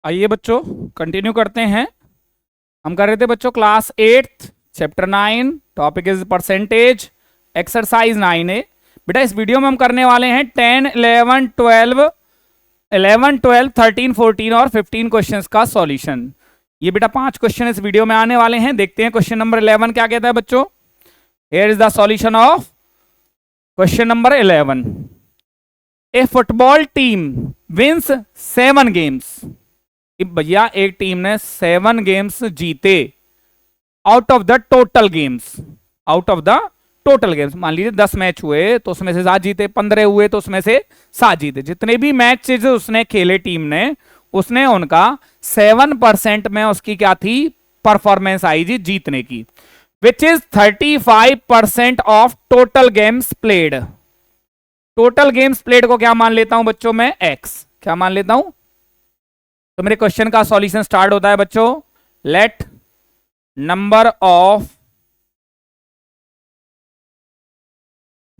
आइए बच्चों कंटिन्यू करते हैं। हम कर रहे थे बच्चों class 8 chapter 9, topic is percentage, exercise 9A। बेटा इस वीडियो में हम करने वाले हैं 10, 11, 12, 13, 14 और 15 क्वेश्चंस का सॉल्यूशन। ये बेटा 5 क्वेश्चन इस वीडियो में आने वाले हैं। देखते हैं क्वेश्चन नंबर 11 क्या कहता है बच्चों। Here is the solution of question number 11। A football team wins 7 games. भैया एक टीम ने 7 गेम्स जीते out of the total games. Out of the total games मान लीजिए 10 मैच हुए तो उसमें से 7 जीते, 15 हुए तो उसमें से 7 जीते। जितने भी मैचेस उसने खेले टीम ने, उसने उनका 7% में उसकी क्या थी, परफॉर्मेंस आई जी जीतने की, विच is 35% of total games played. Total games played को क्या मान लेता हूं बच्चों मैं, एक्स। क्या मान लेता हूं? तो मेरे क्वेश्चन का सॉल्यूशन स्टार्ट होता है बच्चों। Let number of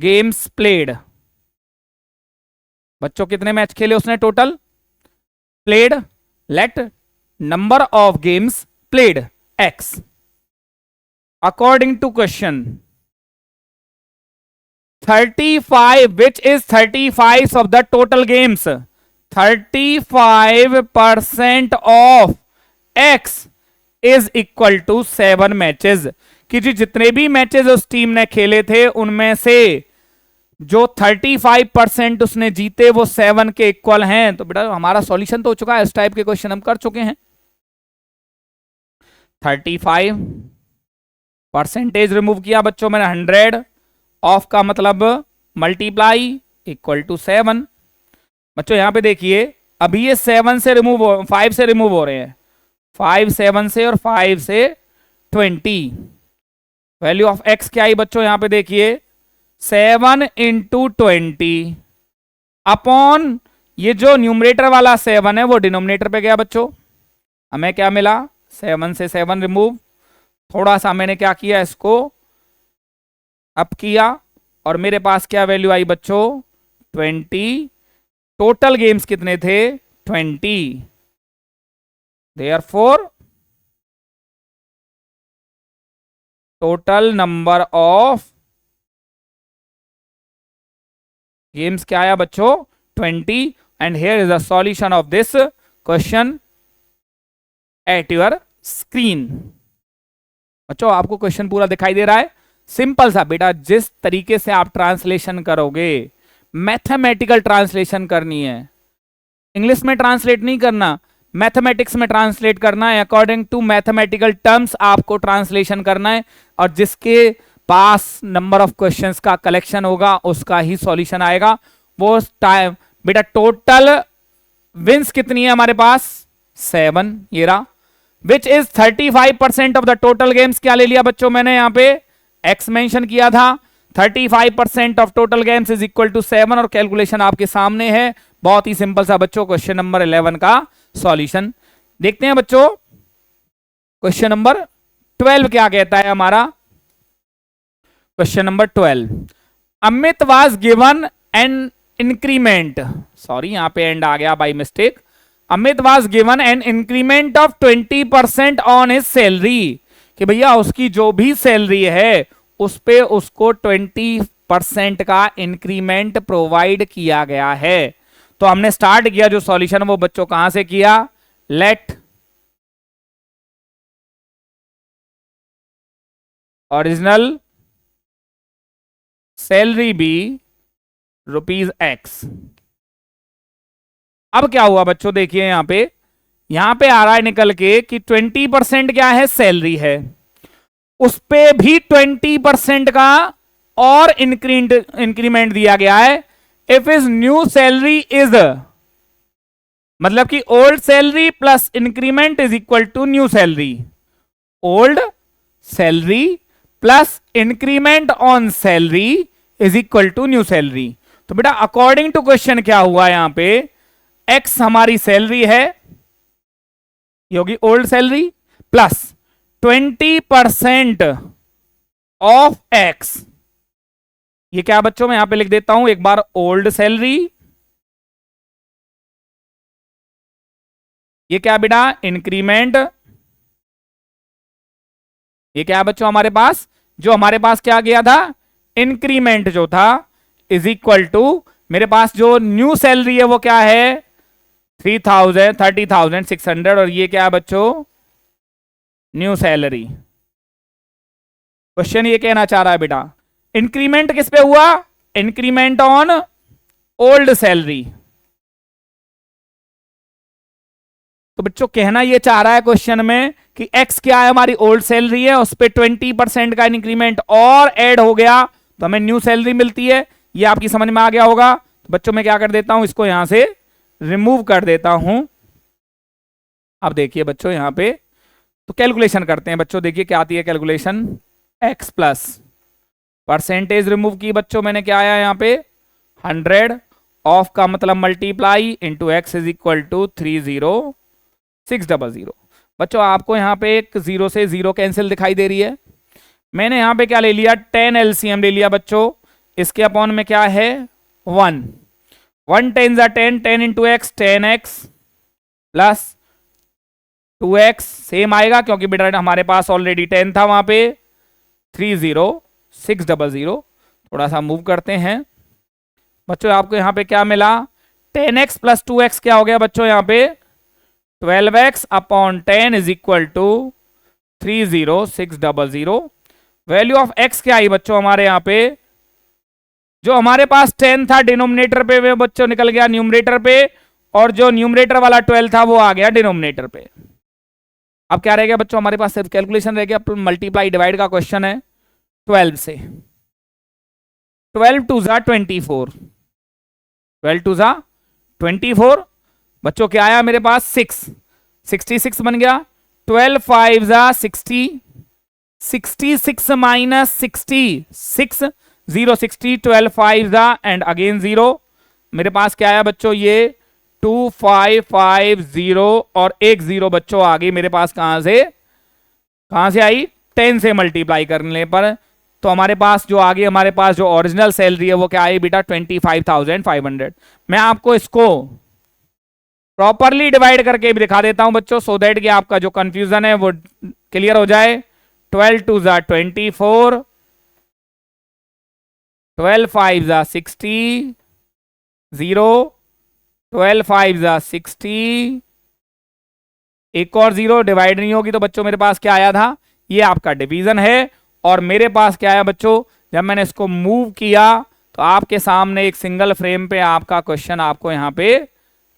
games played, बच्चों कितने मैच खेले उसने total, played. Let number of games played x according to question 35, which is 35 of the total games. 35% of x is equal to 7 matches. कि जी जितने भी मैचेस उस टीम ने खेले थे उनमें से जो 35% उसने जीते वो 7 के इक्वल हैं। तो बेटा हमारा सॉल्यूशन तो हो चुका है। इस टाइप के क्वेश्चन हम कर चुके हैं। 35% रिमूव किया बच्चों मैंने, 100 ऑफ का मतलब मल्टीप्लाई इक्वल टू 7। बच्चों यहां पे देखिए अभी ये 7 से रिमूव 5 से रिमूव हो रहे हैं, 5 7 से और 5 से 20। वैल्यू ऑफ एक्स क्या आई बच्चों, यहां पे देखिए 7 इंटू 20 अपॉन ये जो न्यूमरेटर वाला 7 है वो डिनोमिनेटर पे गया बच्चों। हमें क्या मिला, 7 से 7 रिमूव, थोड़ा सा मैंने क्या किया इसको अप किया और मेरे पास क्या वैल्यू आई बच्चों, 20। टोटल गेम्स कितने थे, 20। Therefore total number of games क्या आया बच्चों, 20। And here is the solution of this question at your screen. बच्चों आपको क्वेश्चन पूरा दिखाई दे रहा है। सिंपल सा बेटा, जिस तरीके से आप ट्रांसलेशन करोगे, मैथमेटिकल ट्रांसलेशन करनी है, इंग्लिश में ट्रांसलेट नहीं करना, मैथमेटिक्स में ट्रांसलेट करना है। अकॉर्डिंग टू मैथमेटिकल टर्म्स आपको ट्रांसलेशन करना है और जिसके पास नंबर ऑफ क्वेश्चंस का कलेक्शन होगा उसका ही सॉल्यूशन आएगा। वो टाइम बेटा टोटल विंस कितनी है हमारे पास, 7 ये रहा, विच is 35% of the total games. क्या ले लिया बच्चों मैंने यहां पे, एक्स मेंशन किया था। 35% of total games is equal to 7 और कैलकुलेशन आपके सामने है। बहुत ही सिंपल सा बच्चों क्वेश्चन नंबर 11 का सॉल्यूशन। देखते हैं बच्चों क्वेश्चन नंबर 12 क्या कहता है हमारा। Question number 12, Amit was given an increment, sorry यहां पे एंड आ गया by mistake. Amit was given an increment of 20% on his salary. कि भैया उसकी जो भी सैलरी है उस पे उसको 20% का इंक्रीमेंट प्रोवाइड किया गया है। तो हमने स्टार्ट किया जो सॉल्यूशन वो बच्चों कहां से किया, let original salary be rupees x. अब क्या हुआ बच्चों, देखिए यहां पे आ रहा है निकल के कि 20% क्या है, सैलरी है, उस पे भी 20% का और इंक्रीमेंट दिया गया है। If is new salary is, मतलब कि old salary plus increment is equal to new salary. Old salary plus increment on salary is equal to new salary. तो बेटा अकॉर्डिंग टू क्वेश्चन क्या हुआ, यहां पे एक्स हमारी सैलरी है, ये होगी old salary, plus 20% of x. ये क्या बच्चों मैं यहां पे लिख देता हूं एक बार, ओल्ड सैलरी ये क्या बेटा, इंक्रीमेंट। ये क्या है बच्चों हमारे पास, जो हमारे पास क्या गया था, इंक्रीमेंट जो था, इज इक्वल टू मेरे पास जो न्यू सैलरी है वो क्या है, 30,600, और ये क्या है बच्चों, न्यू सैलरी। क्वेश्चन ये कहना चाह रहा है बेटा, इंक्रीमेंट किस पे हुआ, इंक्रीमेंट ऑन ओल्ड सैलरी। तो बच्चों कहना ये चाह रहा है क्वेश्चन में कि एक्स क्या है, हमारी ओल्ड सैलरी है, उस पर 20% का इंक्रीमेंट और ऐड हो गया तो हमें न्यू सैलरी मिलती है। ये आपकी समझ में आ गया होगा। तो बच्चों मैं क्या कर देता हूं, इसको यहां से रिमूव कर देता हूं। अब देखिए बच्चों यहां पे तो कैलकुलेशन करते हैं बच्चों। देखिए क्या आती है calculation, x plus percentage remove की बच्चों, मैंने क्या आया यहाँ पे 100 ऑफ का मतलब multiply into x is equal to 30600। बच्चों आपको यहाँ पे एक जीरो से जीरो कैंसिल दिखाई दे रही है। मैंने यहाँ पे क्या ले लिया, 10 एलसीएम ले लिया बच्चों। इसके अपॉन में क्या है 1, 1 10 10 into x 10x plus 2x same आएगा क्योंकि बेटा हमारे पास ऑलरेडी 10 था वहां पे 30600। थोड़ा सा मूव करते हैं बच्चों। आपको यहां पे क्या मिला, 10x प्लस 2x क्या हो गया बच्चों यहाँ पे 12x upon 10 is equal to 30600। Value of x क्या आई बच्चों हमारे यहाँ पे, जो हमारे पास 10 था डिनोमिनेटर पे वे बच्चों निकल गया न्यूमरेटर पे, और जो न्यूमरेटर वाला 12 था वो आ गया डिनोमिनेटर पे। अब क्या रह गया बच्चों हमारे पास, सिर्फ कैलकुलेशन रह गया, मल्टीप्लाई डिवाइड का क्वेश्चन है 12 से। 12 टू जा 24, 12 टू जा 24 बच्चों क्या आया मेरे पास 66 बन गया। 12 5 जा 60, 66 माइनस 66 0 60, 12 5 जा एंड अगेन 0। मेरे पास क्या आया बच्चों ये 2550 और एक 0 बच्चों आ गई मेरे पास, कहां से आई 10 से मल्टीप्लाई करने पर। तो हमारे पास जो आगे हमारे पास जो ओरिजिनल सैलरी है वो क्या आई बेटा 25,500। मैं आपको इसको प्रॉपरली डिवाइड करके भी दिखा देता हूं बच्चों, सो दैट कि आपका जो कंफ्यूजन है वो क्लियर हो जाए। 12 टू जा 24, 12 5 जा 60, 0, 12 5 जा 60, एक और 0 डिवाइड नहीं होगी तो बच्चों मेरे पास क्या आया था, ये आपका डिवीजन है। और मेरे पास क्या आया बच्चों, जब मैंने इसको मूव किया तो आपके सामने एक सिंगल फ्रेम पे आपका क्वेश्चन आपको यहाँ पे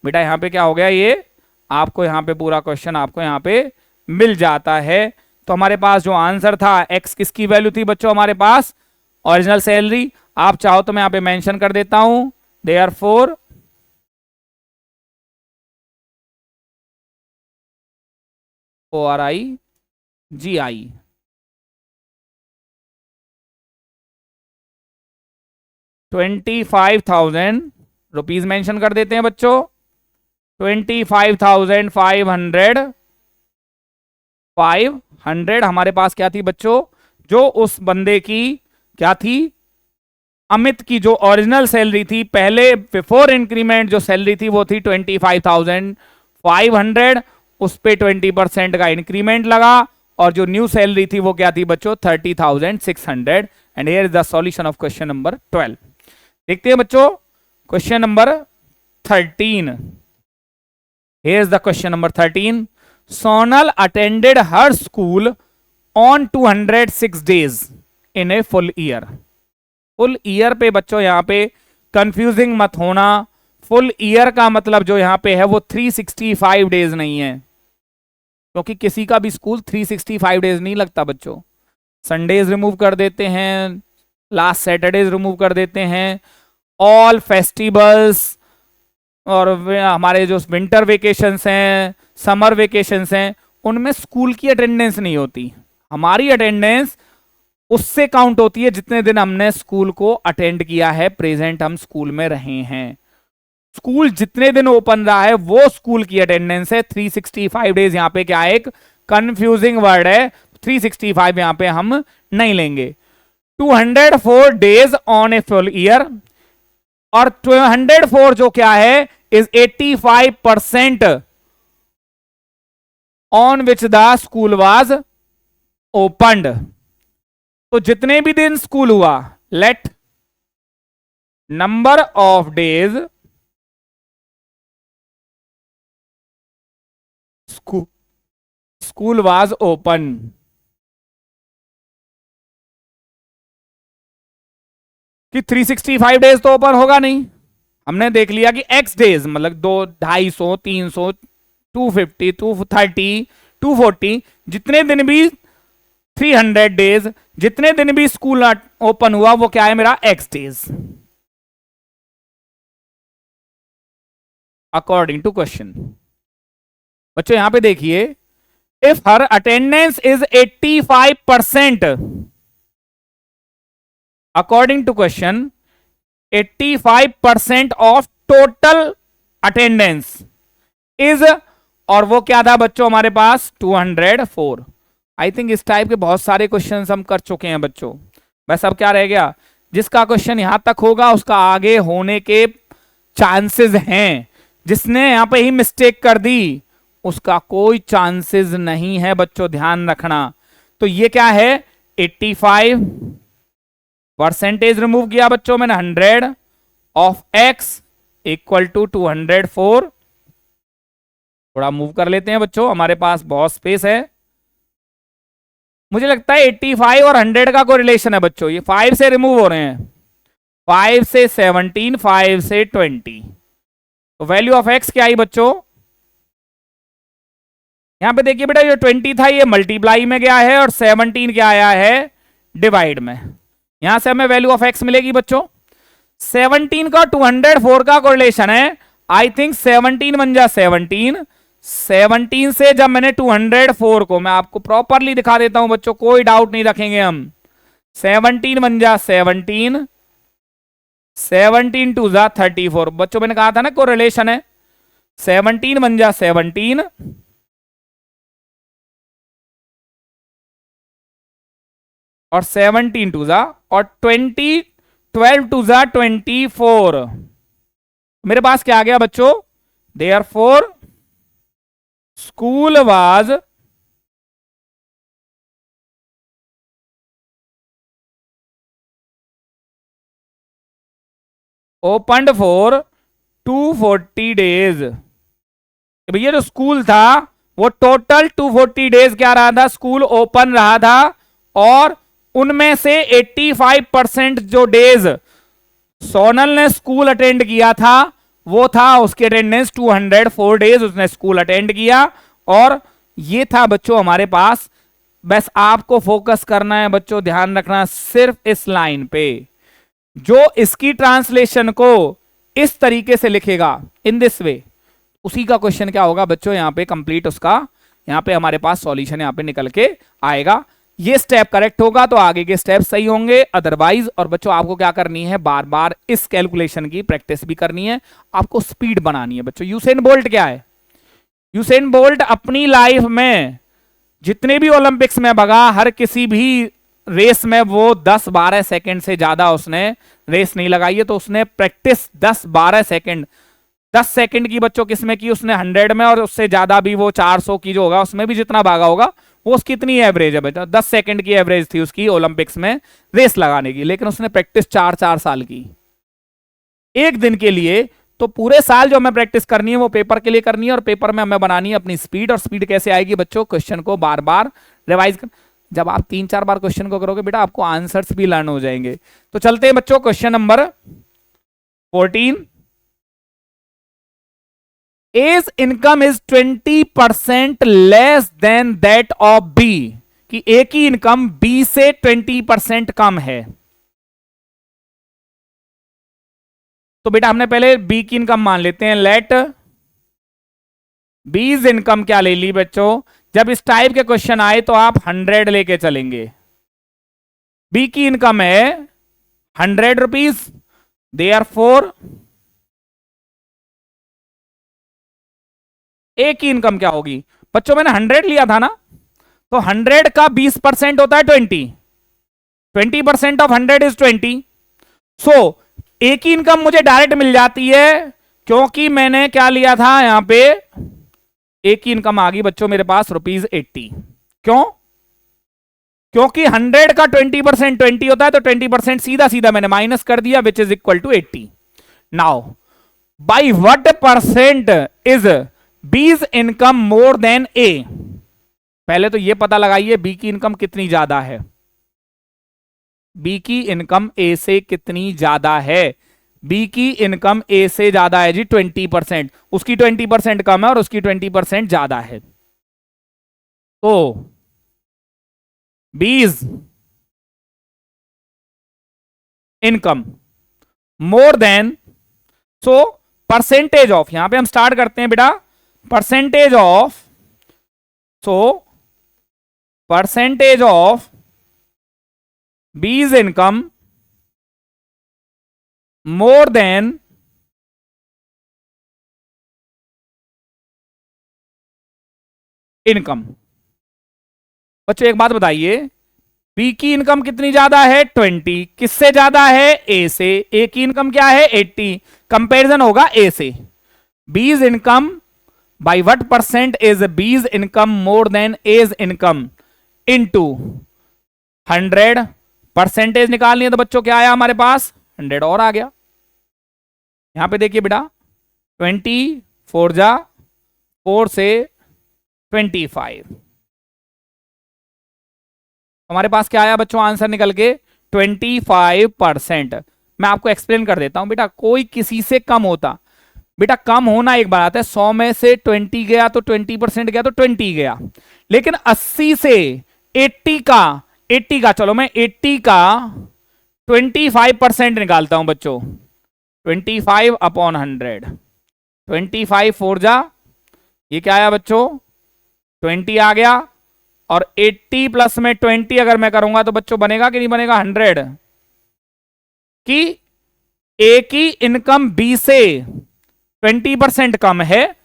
बेटा यहाँ पे क्या हो गया, ये आपको यहाँ पे पूरा क्वेश्चन आपको यहाँ पे मिल जाता है। तो हमारे पास जो आंसर था एक्स किसकी वैल्यू थी बच्चों हमारे पास, ओरिजिनल सैलरी। आप चाहो तो मैं यहाँ पे मेंशन कर देता हूं, देयरफॉर ORIGI 25,000 रुपीज मेंशन कर देते हैं बच्चों। 25,500 हमारे पास क्या थी बच्चों, जो उस बंदे की क्या थी, अमित की जो ओरिजिनल सैलरी थी पहले बिफोर इंक्रीमेंट जो सैलरी थी वो थी 25,500, उस पे 20% का इंक्रीमेंट लगा, और जो न्यू सैलरी थी वो क्या थी बच्चों 30,600। And here is the solution of question number 12। देखते हैं बच्चों question number 13। Here is the question number 13. Sonal attended her school on 206 days in a full year. Full year पे बच्चों यहाँ पे कंफ्यूजिंग मत होना, फुल ईयर का मतलब जो यहाँ पे है वो 365 डेज नहीं है, क्योंकि किसी का भी स्कूल 365 डेज नहीं लगता बच्चों। संडेज रिमूव कर देते हैं, लास्ट सैटरडेज रिमूव कर देते हैं, ऑल फेस्टिवल्स और हमारे जो विंटर वेकेशंस हैं, समर वेकेशंस हैं, उनमें स्कूल की अटेंडेंस नहीं होती। हमारी अटेंडेंस उससे काउंट होती है जितने दिन हमने स्कूल को अटेंड किया है, प्रेजेंट हम स्कूल में रहे हैं। स्कूल जितने दिन ओपन रहा है वो स्कूल की अटेंडेंस है। 365 डेज यहाँ पे क्या एक कंफ्यूजिंग वर्ड है, 365 यहाँ पे हम नहीं लेंगे। 204 days on a full year, और 204 जो क्या है is 85% on which the school was opened. तो जितने भी दिन स्कूल हुआ, late number of days school was open. कि 365 डेज तो ओपन होगा नहीं, हमने देख लिया कि एक्स डेज मतलब 200, 250, 300, 250, 230, 240, जितने दिन भी 300 डेज, जितने दिन भी स्कूल ओपन हुआ वो क्या है मेरा x days, according to question. बच्चों यहां पे देखिए, if her attendance is 85%, according to question 85% of total attendance is, और वो क्या था बच्चों हमारे पास 204। आई थिंक इस टाइप के बहुत सारे क्वेश्चन हम कर चुके हैं बच्चों। बस अब क्या रह गया, जिसका क्वेश्चन यहां तक होगा उसका आगे होने के चांसेस हैं, जिसने यहां पे ही मिस्टेक कर दी उसका कोई चांसेस नहीं है बच्चों, ध्यान रखना। तो ये क्या है 85 परसेंटेज रिमूव किया बच्चों मैंने 100 ऑफ x इक्वल टू 204। थोड़ा मूव कर लेते हैं बच्चों, हमारे पास बहुत स्पेस है। मुझे लगता है 85 और 100 का कोई रिलेशन है बच्चों, ये 5 से रिमूव हो रहे हैं, 5 से 17, 5 से 20। तो वैल्यू ऑफ x क्या आई बच्चों, यहां पे देखिए बेटा, जो 20 था ये मल्टीप्लाई में गया है और 17 क्या आया है डिवाइड में। यहां से हमें वैल्यू ऑफ x मिलेगी बच्चों। 17 का 204 का कोरिलेशन है, आई थिंक 17 बन जा 17, 17 से जब मैंने 204 को, मैं आपको प्रॉपरली दिखा देता हूं बच्चों, कोई डाउट नहीं रखेंगे हम। 17 बन जा 17, 17 टू जा 34। बच्चों मैंने कहा था ना कोरिलेशन है, 17 बन जा 17 और 17 टू जा और 12 टू जा 24। मेरे पास क्या आ गया बच्चों, therefore school was opened for 240 days. भैया जो स्कूल था वो टोटल 240 डेज क्या रहा था, स्कूल ओपन रहा था, और उनमें से 85% जो डेज सोनल ने स्कूल अटेंड किया था वो था उसकी अटेंडेंस 204 डेज उसने स्कूल अटेंड किया। और ये था बच्चों हमारे पास, बस आपको फोकस करना है बच्चों, ध्यान रखना सिर्फ इस लाइन पे। जो इसकी ट्रांसलेशन को इस तरीके से लिखेगा इन दिस वे, उसी का क्वेश्चन क्या होगा बच्चों यहां पे कंप्लीट, उसका यहां पे हमारे पास सॉल्यूशन यहां पे निकल के आएगा। ये स्टेप करेक्ट होगा तो आगे के स्टेप सही होंगे, अदरवाइज। और बच्चों आपको क्या करनी है, बार बार इस कैलकुलेशन की प्रैक्टिस भी करनी है, आपको स्पीड बनानी है बच्चों। यूसेन बोल्ट क्या है, यूसेन बोल्ट अपनी लाइफ में जितने भी ओलंपिक्स में भगा, हर किसी भी रेस में वो 10-12 सेकंड से ज्यादा उसने रेस नहीं लगाई है। तो उसने प्रैक्टिस 10-12 सेकंड, 10 सेकंड की बच्चों किसमें की उसने 100 में, और उससे ज्यादा भी वो 400 की जो होगा उसमें भी जितना भागा होगा वो उसकी इतनी एवरेज है बेटा, 10 सेकंड की एवरेज थी उसकी ओलंपिक्स में रेस लगाने की। लेकिन उसने प्रैक्टिस 4-4 साल की एक दिन के लिए। तो पूरे साल जो हमें प्रैक्टिस करनी है वो पेपर के लिए करनी है, और पेपर में हमें बनानी है अपनी स्पीड। और स्पीड कैसे आएगी बच्चों, क्वेश्चन को बार बार रिवाइज कर, जब आप 3-4 बार क्वेश्चन को करोगे बेटा आपको आंसर्स भी लर्न हो जाएंगे। तो चलते हैं बच्चों question number 14। A's income is 20% less than that of B, कि ए की इनकम बी से 20% कम है। तो बेटा हमने पहले बी की इनकम मान लेते हैं, लेट बीज इनकम क्या ले ली बच्चों, जब इस टाइप के क्वेश्चन आए तो आप 100 लेके चलेंगे। बी की इनकम है 100 रुपीज, देयरफॉर ए की इनकम क्या होगी बच्चों, मैंने 100 लिया था ना, तो 100 का 20% होता है 20, 20% ऑफ 100 इज 20। सो ए की इनकम मुझे डायरेक्ट मिल जाती है, क्योंकि मैंने क्या लिया था यहां पे एक की इनकम आ गई बच्चों मेरे पास ₹80। क्यों? क्योंकि 100 का 20% 20 होता है, तो 20% सीधा सीधा मैंने माइनस कर दिया, which is equal to 80। Now by what percent is B's income more than A? पहले तो यह पता लगाइए बी की इनकम कितनी ज्यादा है। बी की इनकम ए से कितनी ज्यादा है? बी की इनकम ए से ज्यादा है जी 20%। उसकी 20% कम है और उसकी 20% ज्यादा है। तो बीज income more then, so percentage of, यहां पे हम स्टार्ट करते हैं बेटा, percentage of, so percentage of बीज इनकम मोर देन इनकम। बच्चों एक बात बताइए, बी की इनकम कितनी ज्यादा है? 20। किससे ज्यादा है? ए से। ए की इनकम क्या है? 80। कंपैरिजन होगा ए से। B's income by what percent is B's income more than A's income into 100। Percentage निकालनी है तो बच्चों क्या आया हमारे पास? 100 और आ गया। यहां पे देखिए बेटा, 20 4 जा 4 से 25, हमारे पास क्या आया बच्चों आंसर निकल के? 25%। मैं आपको एक्सप्लेन कर देता हूं बेटा, कोई किसी से कम होता, बेटा कम होना एक बात है, 100 में से 20 गया तो 20% गया तो 20 गया, लेकिन 80 से 80 का चलो मैं 80 का 25% निकालता हूं बच्चों। 25/100, 25 4 जा, ये क्या आया बच्चों? 20 आ गया। और 80 प्लस में 20 अगर मैं करूंगा तो बच्चों बनेगा कि नहीं बनेगा? 100। कि ए की इनकम बी से 20% कम है,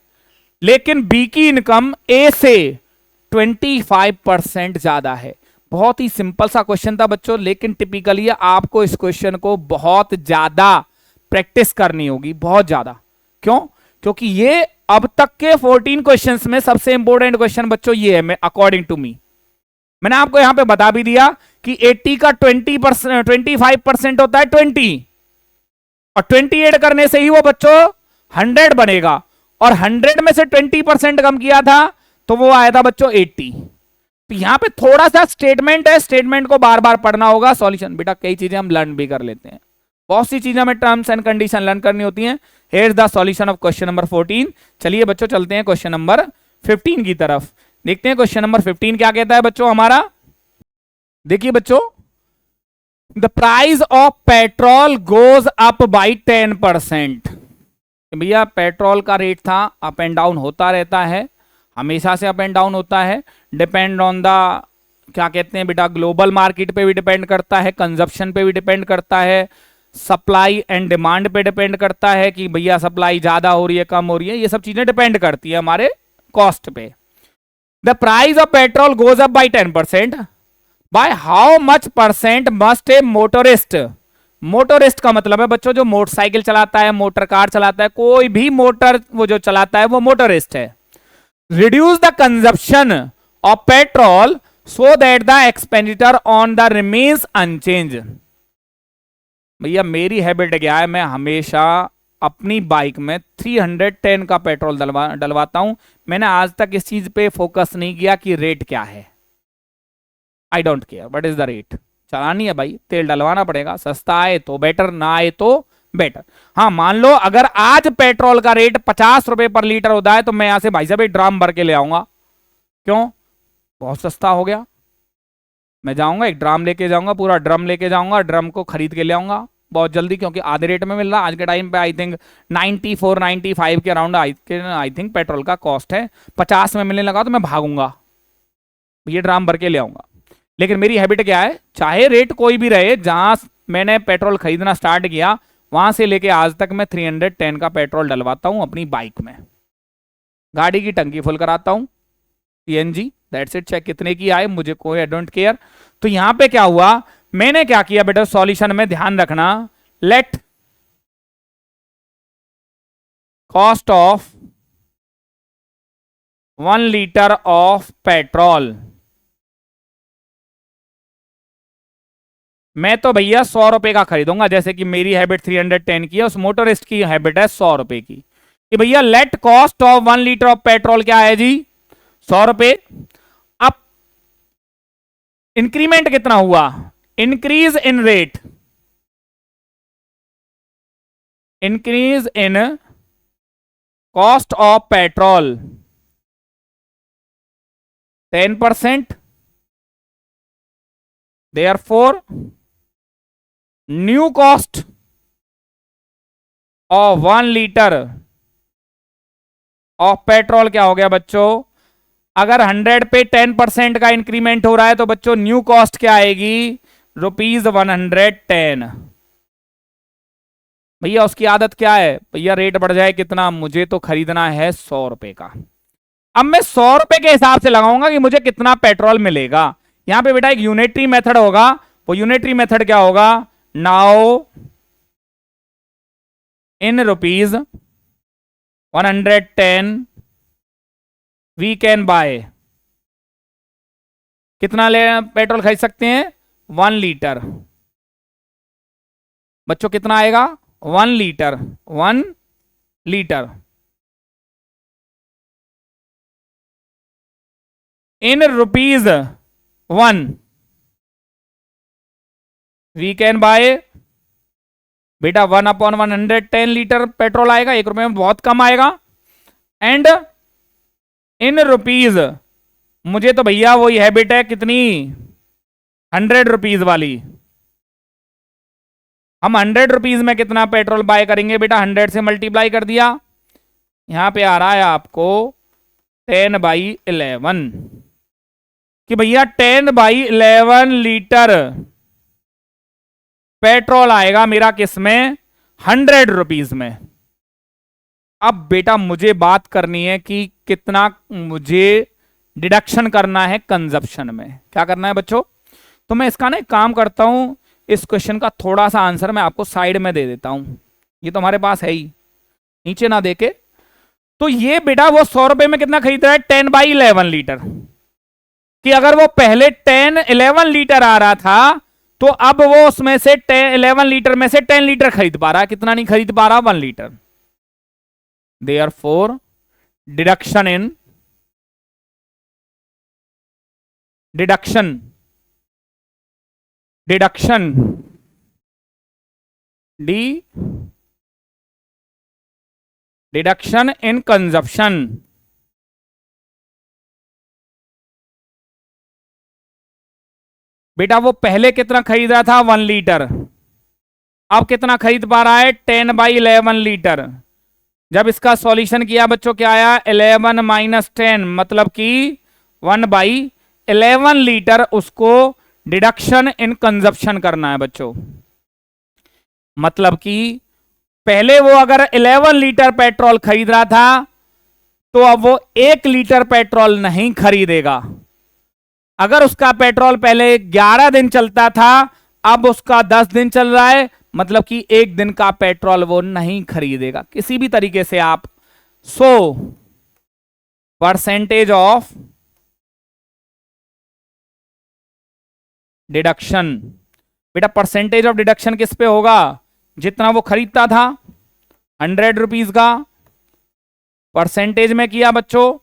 लेकिन बी की इनकम ए से 25% ज्यादा है। बहुत ही सिंपल सा क्वेश्चन था बच्चों, लेकिन टिपिकली आपको इस क्वेश्चन को बहुत ज्यादा प्रैक्टिस करनी होगी, बहुत ज्यादा। क्यों? क्योंकि ये अब तक के 14 क्वेश्चंस में सबसे इंपॉर्टेंट क्वेश्चन बच्चों ये है, अकॉर्डिंग टू मी। मैंने आपको यहां पे बता भी दिया कि 80 का 25% होता है 20, और 28 करने से ही वो बच्चों 100 बनेगा, और 100 में से 20% कम किया था तो वो आया था बच्चों 80। तो यहां पे थोड़ा सा स्टेटमेंट है, स्टेटमेंट को बार बार पढ़ना होगा। सॉल्यूशन बेटा कई चीजें हम लर्न भी कर लेते हैं, बहुत सी चीजें हमें टर्म्स एंड कंडीशन लर्न करनी होती हैं। Here is the solution of question number 14। चलिए बच्चों चलते हैं क्वेश्चन नंबर 15 की तरफ। देखते हैं क्वेश्चन नंबर 15 क्या कहता है बच्चों हमारा। देखिए बच्चों, the price of petrol goes up by 10%। भैया पेट्रोल का रेट था, अप एंड डाउन होता रहता है, हमेशा से अप एंड डाउन होता है, डिपेंड ऑन द, क्या कहते हैं बेटा, ग्लोबल मार्केट पे भी डिपेंड करता है, कंजप्शन पे भी डिपेंड करता है, सप्लाई एंड डिमांड पे डिपेंड करता है कि भैया सप्लाई ज्यादा हो रही है कम हो रही है, ये सब चीजें डिपेंड करती है हमारे कॉस्ट पे। The price of petrol goes up by 10%, by how much percent must A motorist. Motorist का मतलब है बच्चों जो मोटरसाइकिल चलाता है, मोटर कार चलाता है, कोई भी मोटर वो जो चलाता है वो मोटरिस्ट है। Reduce the consumption of petrol so that the expenditure on the remains unchanged. भैया मेरी हैबिट क्या है, मैं हमेशा अपनी बाइक में 310 का पेट्रोल डलवाता हूं। मैंने आज तक इस चीज पे फोकस नहीं किया कि रेट क्या है। I don't care what is the rate, चलानी है भाई, तेल डलवाना पड़ेगा, सस्ता आए तो बेटर, ना आए तो बेटर। हाँ मान लो अगर आज पेट्रोल का रेट 50 रुपए पर लीटर होता है तो मैं यहां से भाई साहब एक ड्रम भर के ले आऊंगा। क्यों? बहुत सस्ता हो गया। मैं जाऊंगा एक ड्रम लेके जाऊंगा, पूरा ड्रम लेके जाऊंगा, ड्रम को खरीद के ले आऊंगा बहुत जल्दी, क्योंकि आधे रेट में मिल रहा आज के टाइम पे। आई थिंक 94 95 के अराउंड आई थिंक पेट्रोल का कॉस्ट है। 50 में मिलने लगा तो मैं भागूंगा, ये ड्रम भर के ले आऊंगा। लेकिन मेरी हैबिट क्या है, चाहे रेट कोई भी रहे, जहां मैंने पेट्रोल खरीदना स्टार्ट किया वहां से लेके आज तक मैं 310 का पेट्रोल डलवाता हूं अपनी बाइक में। गाड़ी की टंकी फुल कराता हूं सीएनजी, दैट्स इट। चेक कितने की आए मुझे कोई, आई डोंट केयर। तो यहां पे क्या हुआ, मैंने क्या किया बेटा, सॉल्यूशन में ध्यान रखना, let cost of 1 litre of petrol. मैं तो भैया 100 रुपए का खरीदूंगा, जैसे कि मेरी हैबिट 310 की है, उस मोटरिस्ट की हैबिट है 100 रुपए की। कि भैया let cost of 1 litre of petrol क्या है जी, 100 रुपए। अब इंक्रीमेंट कितना हुआ, increase in rate, increase in cost of petrol 10%। Therefore new cost of 1 litre of petrol क्या हो गया बच्चों, अगर 100 पे 10% का इंक्रीमेंट हो रहा है तो बच्चों न्यू कॉस्ट क्या आएगी, ₹110। भैया उसकी आदत क्या है, भैया रेट बढ़ जाए कितना, मुझे तो खरीदना है 100 रुपए का। अब मैं 100 रुपए के हिसाब से लगाऊंगा कि मुझे कितना पेट्रोल मिलेगा। यहां पे बेटा एक यूनिटरी मेथड होगा, वो यूनिटरी मेथड क्या होगा, now in rupees 110 we can buy, कितना ले पेट्रोल खरीद सकते हैं, 1 लीटर। बच्चों कितना आएगा, 1 litre, 1 litre in ₹1 we can buy, बेटा 1/110 लीटर पेट्रोल आएगा, ₹1 में बहुत कम आएगा। एंड इन रुपीज, मुझे तो भैया वही हैबिट है कितनी, 100 रुपीज वाली। हम 100 रुपीज में कितना पेट्रोल बाय करेंगे बेटा, 100 से मल्टीप्लाई कर दिया, यहां पे आ रहा है आपको 10/11, कि भैया 10/11 लीटर पेट्रोल आएगा मेरा किस में, 100 रुपीज में। अब बेटा मुझे बात करनी है कि कितना मुझे डिडक्शन करना है कंजप्शन में, क्या करना है बच्चों। तो मैं इसका ना एक काम करता हूं, इस क्वेश्चन का थोड़ा सा आंसर मैं आपको साइड में दे देता हूं, ये तो हमारे पास है ही, नीचे ना देके। तो ये बेटा वो 100 रुपए में कितना खरीद रहा है, 10/11 लीटर, कि अगर वो पहले 10-11 लीटर आ रहा था तो अब वो उसमें से 11 लीटर में से 10 लीटर खरीद पा रहा है, कितना नहीं खरीद पा रहा, 1 लीटर। देयरफॉर डिडक्शन इन, डिडक्शन डिडक्शन इन कंजप्शन, बेटा वो पहले कितना खरीद रहा था, 1 लीटर, अब कितना खरीद पा रहा है, 10/11 लीटर। जब इसका सॉल्यूशन किया बच्चों क्या आया, 11 - 10 मतलब कि 1/11 लीटर उसको डिडक्शन इन कंजप्शन करना है बच्चों। मतलब कि पहले वो अगर 11 लीटर पेट्रोल खरीद रहा था तो अब वो 1 लीटर पेट्रोल नहीं खरीदेगा। अगर उसका पेट्रोल पहले 11 दिन चलता था, अब उसका 10 दिन चल रहा है, मतलब कि 1 दिन का पेट्रोल वो नहीं खरीदेगा। किसी भी तरीके से आप 100% ऑफ डिडक्शन, बेटा परसेंटेज ऑफ डिडक्शन किस पे होगा, जितना वो खरीदता था 100 रुपीज का, परसेंटेज में किया बच्चों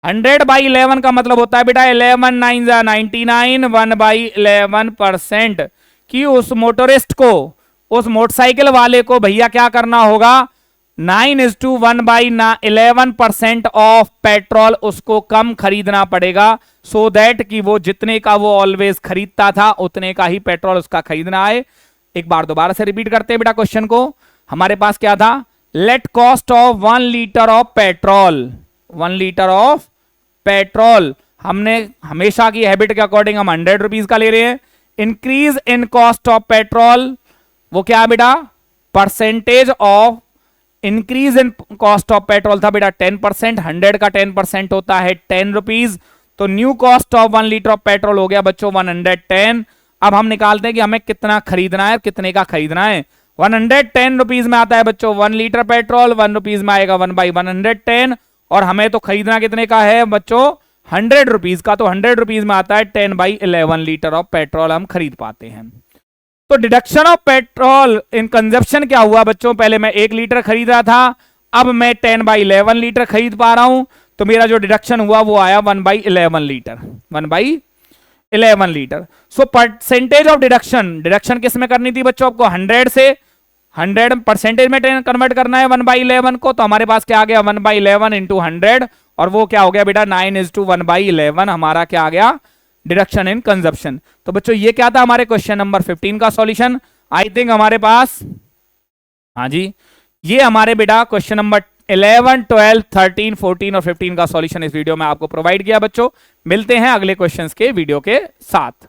100/11 का मतलब होता है बेटा 11 9 99, 1/11%, कि उस मोटरिस्ट को, उस मोटरसाइकिल वाले को भैया क्या करना होगा, 9:1/11% ऑफ पेट्रोल उसको कम खरीदना पड़ेगा, सो दैट कि वो जितने का वो ऑलवेज खरीदता था उतने का ही पेट्रोल उसका खरीदना है। एक बार दोबारा से रिपीट करते हैं बेटा क्वेश्चन को। हमारे पास क्या था, let cost of 1 litre of petrol, 1 litre of petrol, हमने हमेशा की हैबिट के अकॉर्डिंग हम 100 रुपीज का ले रहे हैं। Increase in cost of petrol, वो क्या है बेटा, percentage of increase in cost of petrol था बेटा 10%, 100 का 10% होता है 10 रुपीज, तो new cost of 1 litre of petrol हो गया बच्चों 110। अब हम निकालते हैं कि हमें कितना खरीदना है, कितने का खरीदना है। 110 रुपीज में आता है बच्चों 1 लीटर पेट्रोल, 1 रुपीज में आएगा 1/110, और हमें तो खरीदना कितने का है बच्चों, 100 रुपीज का। तो 100 रुपीज में आता है 10/11 लीटर ऑफ पेट्रोल हम खरीद पाते हैं। तो deduction of petrol in consumption क्या हुआ बच्चों, पहले मैं 1 लीटर खरीद रहा था, अब मैं 10/11 लीटर खरीद पा रहा हूं, तो मेरा जो डिडक्शन हुआ वो आया 1/11 litre, 1/11 litre. So percentage of deduction, deduction किस में करनी थी बच्चों, आपको 100 से 100 परसेंटेज में कन्वर्ट करना है 1/11 को। तो हमारे पास क्या आ गया, 1/11 इंटू 100, और वो क्या हो गया बेटा 9:1/11 हमारा क्या आ गया, डिडक्शन इन कंजप्शन। तो बच्चों ये क्या था हमारे क्वेश्चन नंबर 15 का सॉल्यूशन। आई थिंक हमारे पास, हाँ जी, ये हमारे बेटा क्वेश्चन नंबर 11, 12, 13, 14 और 15 का सॉल्यूशन इस वीडियो में आपको प्रोवाइड किया बच्चों। मिलते हैं अगले क्वेश्चंस के वीडियो के साथ।